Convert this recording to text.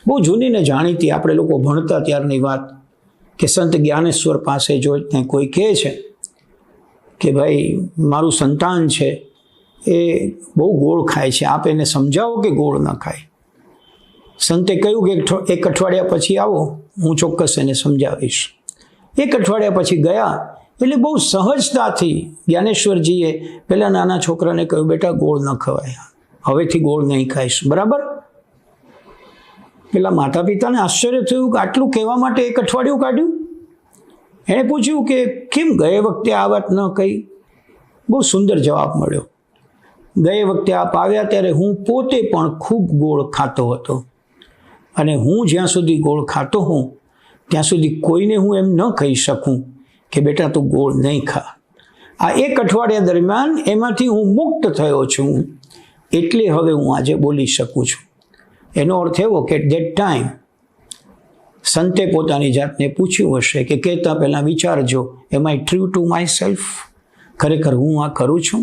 બહુ જૂની ને જાણીતી, આપણે લોકો ભણતા ત્યારની વાત, કે સંત જ્ઞાનેશ્વર પાસે જો કોઈ કહે છે કે ભાઈ મારું સંતાન છે એ બહુ ગોળ ખાય છે, આપ એને સમજાવો કે ગોળ ન ખાય. સંતે કહ્યું કે 1 અઠવાડિયા પછી આવો, હું ચોક્કસ એને સમજાવીશ. 1 અઠવાડિયા પછી ગયા એટલે બહુ સહજતાથી જ્ઞાનેશ્વરજીએ પેલા નાના છોકરાને કહ્યું, બેટા ગોળ ન ખવાય, હવેથી ગોળ નહીં ખાઈશ, બરાબર? પેલા માતા પિતાને આશ્ચર્ય થયું કે આટલું કહેવા માટે 1 અઠવાડિયું કાઢ્યું. એણે પૂછ્યું કે કેમ ગયે વખતે આ વાત ન કહી? બહુ સુંદર જવાબ મળ્યો. ગયે વખતે આપ આવ્યા ત્યારે હું પોતે પણ ખૂબ ગોળ ખાતો હતો, અને હું જ્યાં સુધી ગોળ ખાતો હોઉં ત્યાં સુધી કોઈને હું એમ ન કહી શકું કે બેટા તું ગોળ નહીં ખા. આ 1 અઠવાડિયા દરમિયાન એમાંથી હું મુક્ત થયો છું, એટલે હવે હું આજે બોલી શકું છું. એનો અર્થ એવો કે એટ ધેટ ટાઈમ સંતે પોતાની જાતને પૂછ્યું હશે કે કહેતા પહેલાં વિચારજો, એમ આઈ ટ્રુ ટુ માય સેલ્ફ? ખરેખર હું આ કરું છું?